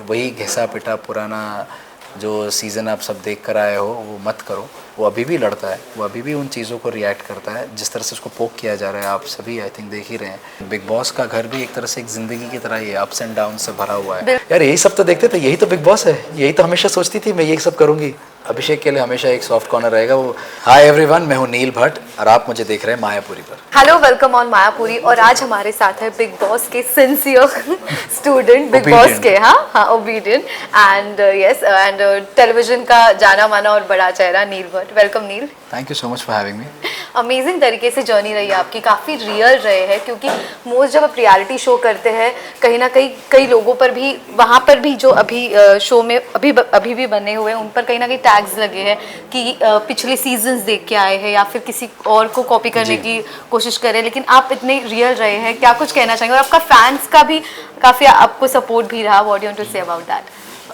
वही घिसा पिटा पुराना जो सीज़न आप सब देख कर आए हो वो मत करो। वो अभी भी लड़ता है, वो अभी भी उन चीज़ों को रिएक्ट करता है जिस तरह से उसको पोक किया जा रहा है। आप सभी आई थिंक देख ही रहे हैं। बिग बॉस का घर भी एक तरह से एक ज़िंदगी की तरह ही है, अप्स एंड डाउन से भरा हुआ है। यार यही सब तो देखते थे, यही तो बिग बॉस है, यही तो हमेशा सोचती थी मैं यही सब करूँगी। अभिषेक के लिए हमेशा एक सॉफ्ट कॉर्नर रहेगा वो। हाय एवरीवन, मैं हूँ नील भट्ट और आप मुझे देख रहे हैं मायापुरी पर। Hello, welcome on Mayapuri. और आज हमारे साथ है बिग बॉस के सिंसियर स्टूडेंट, बिग बॉस के obedient and yes and television का जाना माना और बड़ा चेहरा Neil Bhatt. Welcome Neil. Thank you so much for having me. Amazing तरीके से जर्नी रही है आपकी, काफ़ी रियल रहे हैं, क्योंकि मोस्ट जब आप रियलिटी शो करते हैं कहीं ना कहीं कई लोगों पर भी, वहाँ पर भी जो अभी शो में अभी भी बने हुए हैं उन पर कहीं ना कहीं टैग्स लगे हैं कि पिछले सीजन्स देख के आए हैं या फिर किसी और को कॉपी करने की कोशिश करें, लेकिन आप इतने रियल रहे हैं। क्या कुछ कहना चाहेंगे? और आपका फैंस का भी काफ़ी आपको सपोर्ट भी रहा। What you want to say about that?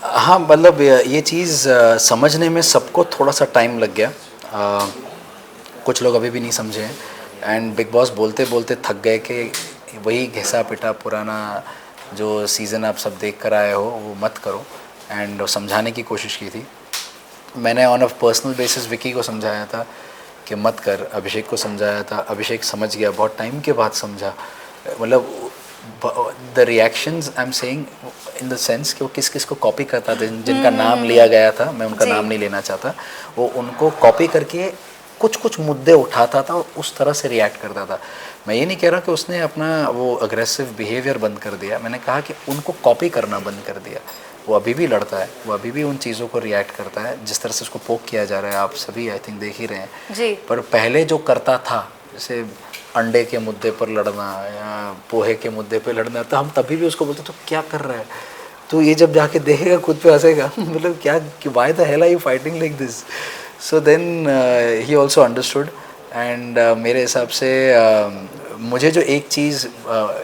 हाँ, मतलब ये चीज़ समझने में सबको थोड़ा सा टाइम लग गया। कुछ लोग अभी भी नहीं समझे हैं एंड बिग बॉस बोलते बोलते थक गए कि वही घिसा पिटा पुराना जो सीज़न आप सब देख कर आए हो वो मत करो। एंड समझाने की कोशिश की थी मैंने, on a personal basis Vicky को समझाया था कि मत कर, अभिषेक को समझाया था, अभिषेक समझ गया, बहुत टाइम के बाद समझा। मतलब the reactions I am saying in the sense कि वो किस किस को कॉपी करता था, जिनका नाम लिया गया था, मैं उनका नाम नहीं लेना चाहता, वो उनको कॉपी करके कुछ कुछ मुद्दे उठाता था और उस तरह से रिएक्ट करता था। मैं ये नहीं कह रहा कि उसने अपना वो अग्रेसिव बिहेवियर बंद कर दिया, मैंने कहा कि उनको कॉपी करना बंद कर दिया। वो अभी भी लड़ता है, वो अभी भी उन चीज़ों को रिएक्ट करता है जिस तरह से उसको पोक किया जा रहा है। आप सभी आई थिंक देख ही रहे हैं जी। पर पहले जो करता था, जैसे अंडे के मुद्दे पर लड़ना या पोहे के मुद्दे पर लड़ना, तो हम तभी भी उसको बोलते तो क्या कर रहा है तो ये जब जाके देखेगा खुद पे हंसेगा मतलब क्या, why the hell are you fighting like this. So then he also understood and मेरे हिसाब से मुझे जो एक चीज़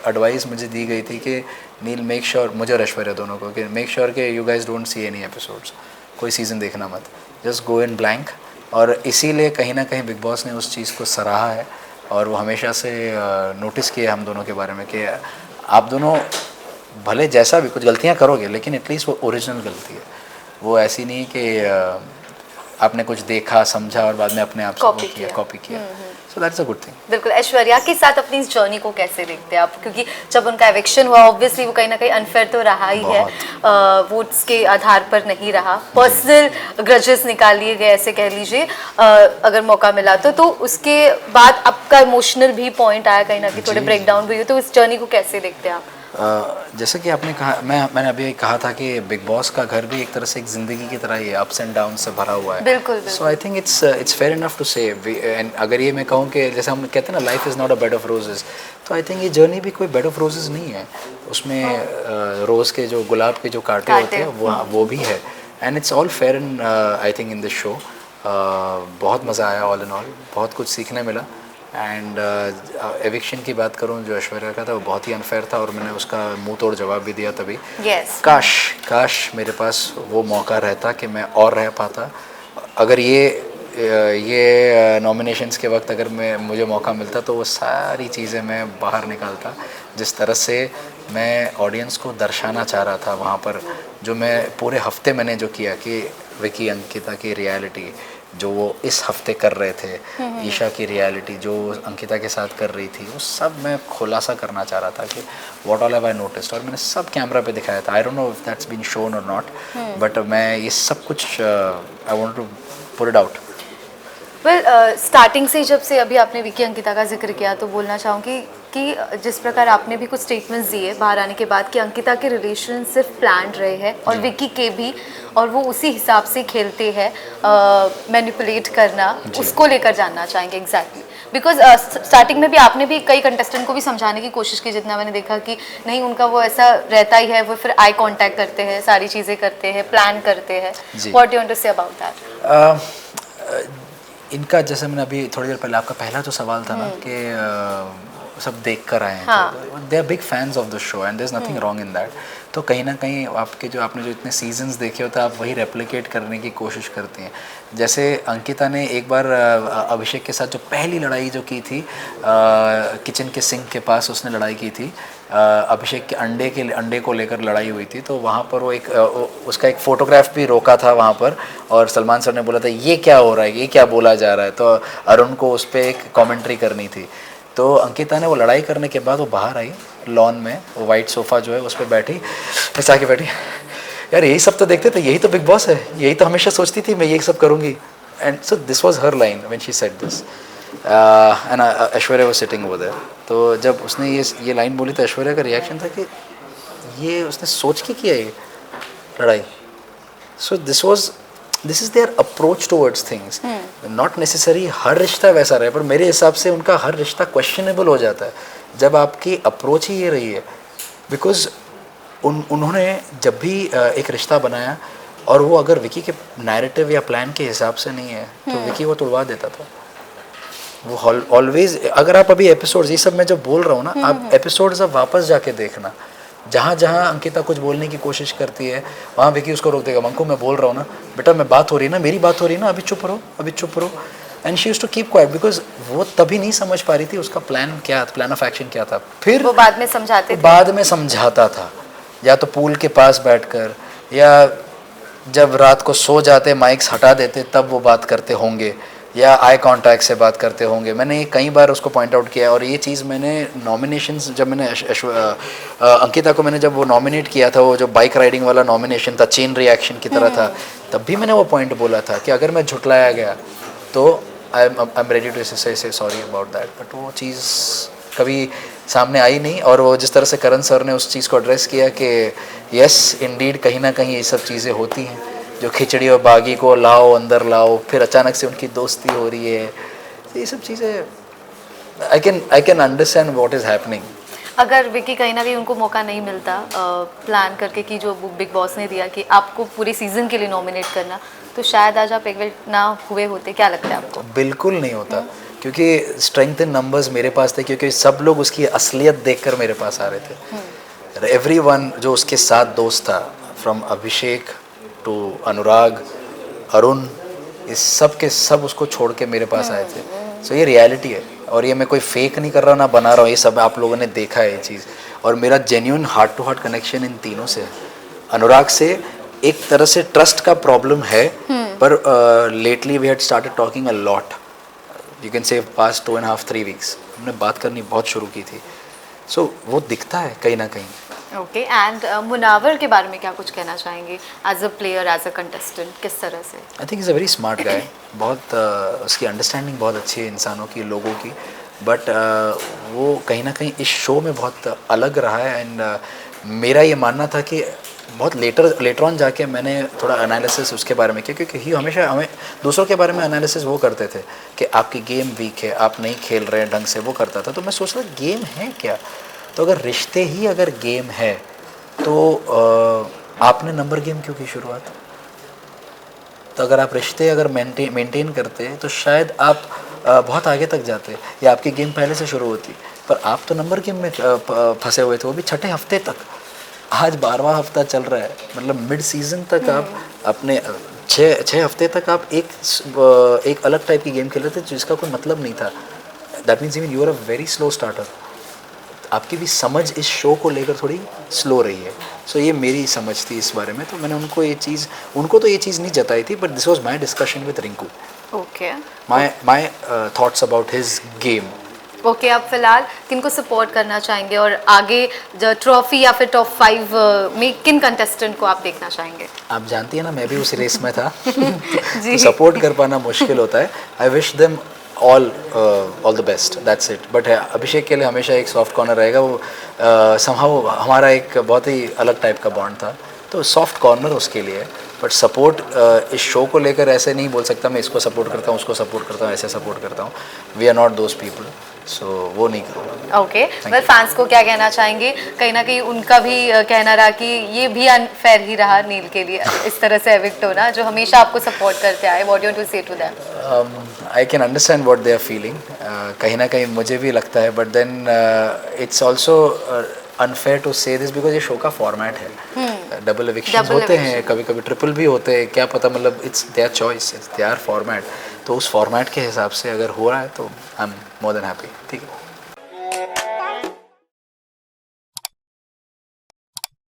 एडवाइस मुझे दी गई थी कि नील मेक श्योर, मुझे और ऐश्वर्या दोनों को, कि मेक श्योर कि you guys don't see any episodes, कोई सीज़न देखना मत, जस्ट गो इन ब्लैंक। और इसीलिए कहीं ना कहीं बिग बॉस ने उस चीज़ को सराहा है और वो हमेशा से नोटिस किया हम दोनों के बारे में कि आप दोनों भले जैसा भी कुछ गलतियाँ करोगे लेकिन एटलीस्ट वो ओरिजिनल गलती है, वो ऐसी नहीं कि आपने कुछ देखा समझा और बाद में अपने आप से कॉपी किया। So that's a good thing. बिल्कुल। ऐश्वर्या के साथ अपनी इस जर्नी को कैसे देखते हैं आप? क्योंकि जब उनका एविक्शन हुआ ऑब्वियसली वो कहीं ना कहीं अनफेयर तो रहा ही है, वोट्स के आधार पर नहीं रहा, पर्सनल ग्रजेस निकाल लिए गए ऐसे कह लीजिए, अगर मौका मिला तो उसके बाद आपका इमोशनल भी पॉइंट आया, कहीं ना कहीं थोड़े ब्रेक डाउन भी हुए, तो इस जर्नी को कैसे देखते हैं आप? जैसे कि आपने कहा, मैंने अभी कहा था कि बिग बॉस का घर भी एक तरह से एक ज़िंदगी की तरह ही है, अप्स एंड डाउन से भरा हुआ है। बिल्कुल। So I think it's fair enough to say. And अगर ये मैं कहूँ कि जैसे हम कहते हैं ना life is not a bed of roses, तो आई थिंक ये जर्नी भी कोई बेड ऑफ रोजेज़ नहीं है। उसमें रोज़ के जो गुलाब के जो कांटे होते हैं वो भी है and it's all fair in I think in this show. बहुत मज़ा आया, ऑल इन ऑल बहुत कुछ सीखने मिला। एंड एविक्शन की बात करूं जो ऐश्वर्या का था वो बहुत ही अनफेयर था और मैंने उसका मुंह तोड़ जवाब भी दिया तभी। काश मेरे पास वो मौका रहता कि मैं और रह पाता। अगर ये नॉमिनेशंस के वक्त अगर मुझे मौका मिलता तो वो सारी चीज़ें मैं बाहर निकालता, जिस तरह से मैं ऑडियंस को दर्शाना चाह रहा था वहाँ पर। जो मैं पूरे हफ्ते मैंने जो किया कि विकी अंकिता की रियलिटी जो वो इस हफ्ते कर रहे थे, ईशा की रियलिटी जो अंकिता के साथ कर रही थी, वो सब मैं खुलासा करना चाह रहा था कि what all have I noticed, और मैंने सब कैमरा पे दिखाया था। I don't know if that's been shown और नॉट, बट मैं ये सब कुछ I want to put it out. Well, starting से जब से अभी आपने विकी अंकिता का जिक्र किया तो बोलना चाहूँगी कि जिस प्रकार आपने भी कुछ स्टेटमेंट्स दिए बाहर आने के बाद कि अंकिता के रिलेशन सिर्फ प्लान्ड रहे हैं और विकी के भी, और वो उसी हिसाब से खेलते हैं, मैनिपुलेट करना, उसको लेकर जानना चाहेंगे एग्जैक्टली। बिकॉज स्टार्टिंग में भी आपने भी कई कंटेस्टेंट को भी समझाने की कोशिश की, जितना मैंने देखा कि नहीं उनका वो ऐसा रहता ही है, वो फिर आई कांटेक्ट करते हैं, सारी चीज़ें करते हैं, प्लान करते हैं। What you want to say about that? इनका जैसे मैंने अभी थोड़ी देर पहले, आपका पहला जो सवाल था ना कि सब देख कर आए हैं, हाँ. They are big fans of the show and there is nothing wrong in that. तो कहीं ना कहीं आपने जो इतने सीजन्स देखे होते हैं, आप वही रेप्लिकेट करने की कोशिश करती हैं। जैसे अंकिता ने एक बार अभिषेक के साथ जो पहली लड़ाई जो की थी किचन के सिंक के पास, उसने लड़ाई की थी अभिषेक के अंडे को लेकर लड़ाई हुई थी। तो वहाँ पर वो उसका एक फ़ोटोग्राफ भी रोका था वहाँ पर, और सलमान सर ने बोला था ये क्या हो रहा है, ये क्या बोला जा रहा है। तो अरुण को उस पर एक कमेंट्री करनी थी। तो अंकिता ने वो लड़ाई करने के बाद वो बाहर आई लॉन में, वो वाइट सोफ़ा जो है उस पर बैठी, ऐसा आके बैठी, यार यही सब तो देखते थे, यही तो बिग बॉस है, यही तो हमेशा सोचती थी मैं यही सब करूँगी। And so this was her line when she said this and Aishwarya was sitting over there. तो जब उसने ये लाइन बोली तो ऐश्वर्या का रिएक्शन था कि ये उसने सोच के किया ये लड़ाई। So this is their approach towards things. Not necessary हर रिश्ता वैसा रहे, पर मेरे हिसाब से उनका हर रिश्ता क्वेश्चनेबल हो जाता है जब आपकी अप्रोच ही ये रही है। बिकॉज उन्होंने जब भी एक रिश्ता बनाया और वो अगर विकी के नैरेटिव या प्लान के हिसाब से नहीं है तो विकी वो तोड़वा देता था। वो ऑलवेज, अगर आप अभी एपिसोड्स, ये सब मैं जब बोल रहा हूँ ना, आप एपिसोड्स अब वापस जाके देखना, जहाँ जहाँ अंकिता कुछ बोलने की कोशिश करती है वहाँ विकी उसको रोक देगा। मंकू मैं बोल रहा हूँ ना बेटा, मैं बात हो रही है ना, मेरी बात हो रही है ना, अभी चुप रहो, अभी चुप रहो। And she used to keep quiet because वो तभी नहीं समझ पा रही थी उसका प्लान ऑफ एक्शन क्या था। फिर वो बाद में समझाते थे, बाद में समझाता था, या तो पूल के पास बैठकर, या जब रात को सो जाते माइक्स हटा देते तब वो बात करते होंगे, या आई कांटेक्ट से बात करते होंगे। मैंने कई बार उसको पॉइंट आउट किया, और ये चीज़ मैंने नॉमिनेशंस, जब मैंने अंकिता को मैंने जब वो नॉमिनेट किया था, वो जो बाइक राइडिंग वाला नॉमिनेशन था, चेन रिएक्शन की तरह था, तब भी मैंने वो पॉइंट बोला था कि अगर मैं झुटलाया गया तो आई एम रेडी टू से सॉरी अबाउट दैट। बट वो चीज़ कभी सामने आई नहीं। और वो जिस तरह से करण सर ने उस चीज़ को एड्रेस किया कि यस इंडीड कहीं ना कहीं ये सब चीज़ें होती हैं, जो खिचड़ी और बागी को लाओ अंदर लाओ, फिर अचानक से उनकी दोस्ती हो रही है, ये सब चीज़ें आई can understand what is happening. अगर विकी कहीं ना कहीं उनको मौका नहीं मिलता प्लान करके कि जो बिग बॉस ने दिया कि आपको पूरे सीजन के लिए नॉमिनेट करना, तो शायद आज आप एक ना हुए होते, क्या लगता है आपको? बिल्कुल नहीं होता, क्योंकि स्ट्रेंथ इन नंबर्स मेरे पास थे, क्योंकि सब लोग उसकी असलियत देखकर मेरे पास आ रहे थे। एवरीवन जो उसके साथ दोस्त था, फ्रॉम अभिषेक टू अनुराग, अरुण, इस सब के सब उसको छोड़ के मेरे पास आए थे। सो ये रियलिटी है, और ये मैं कोई फेक नहीं कर रहा ना बना रहा हूँ, ये सब आप लोगों ने देखा है ये चीज़। और मेरा genuine heart to heart connection इन तीनों से है। अनुराग से एक तरह से ट्रस्ट का प्रॉब्लम है, पर lately we had started talking a lot, you can say past 2.5-3 weeks हमने बात करनी बहुत शुरू की थी। सो वो दिखता है कहीं ना कहीं। ओके, एंड मुनावर के बारे में क्या कुछ कहना चाहेंगे as a player, as a contestant, किस तरह से? I think is a very smart guy, बहुत उसकी अंडरस्टैंडिंग बहुत अच्छी है इंसानों की, लोगों की। बट वो कहीं ना कहीं इस शो में बहुत अलग रहा है। एंड मेरा ये मानना था कि बहुत लेटर ऑन जाके मैंने थोड़ा एनालिसिस उसके बारे में किया, क्योंकि ही हमेशा हमें दूसरों के बारे में एनालिसिस वो करते थे कि आपकी गेम वीक है, आप नहीं खेल रहे हैं ढंग से, वो करता था। तो मैं सोच रहा गेम है क्या? तो अगर रिश्ते ही अगर गेम है तो आपने नंबर गेम क्यों की शुरुआत? तो अगर आप रिश्ते अगर मेंटेन करते तो शायद आप बहुत आगे तक जाते, या आपकी गेम पहले से शुरू होती। पर आप तो नंबर गेम में फंसे हुए थे, वो भी 6ठे हफ्ते तक। आज 12वां हफ्ता चल रहा है, मतलब मिड सीजन तक आप अपने 6 हफ्ते तक आप एक अलग टाइप की गेम खेल रहे थे जिसका कोई मतलब नहीं था। That means even you are a very slow starter. आपकी भी समझ इस शो को लेकर थोड़ी स्लो रही है। सो ये मेरी समझ थी इस बारे में। तो मैंने उनको तो ये चीज़ नहीं जताई थी, but this was my discussion with Rinku. Okay, my thoughts about his game. Okay, आप फिलहाल किनको सपोर्ट करना चाहेंगे, और आगे जो ट्रॉफी या फिर टॉप 5 में किन कंटेस्टेंट को आप देखना चाहेंगे? आप जानती हैं ना, मैं भी उस रेस में था जी। तो सपोर्ट कर पाना मुश्किल होता है। I wish them all the best, that's it. But Abhishek के लिए हमेशा एक सॉफ्ट कॉर्नर रहेगा। वो समहाउ हमारा एक बहुत ही अलग टाइप का बॉन्ड था, तो सॉफ्ट कॉर्नर उसके लिए। बट सपोर्ट इस शो को लेकर ऐसे नहीं बोल सकता मैं इसको सपोर्ट करता हूँ, उसको सपोर्ट करता हूँ, ऐसे सपोर्ट करता हूँ। We are not those people. So वो नहीं करूँगा। ओके, वेल फैंस को क्या कहना चाहेंगे? कहीं ना कहीं उनका भी कहना रहा कि ये भी अनफेयर ही रहा नील के लिए इस तरह से एविक्ट होना, जो हमेशा आपको सपोर्ट करते आए। What do you say to them? I can understand what they are feeling, कहीं ना कहीं मुझे भी लगता है, but then it's also unfair to say this because ये शो का फॉर्मेट है। डबल एविक्शन होते हैं, कभी कभी ट्रिपल भी होते हैं, क्या पता, मतलब it's their choice, it's their format. तो उस फॉर्मेट के हिसाब से अगर हो रहा है तो I am more than happy. ठीक है।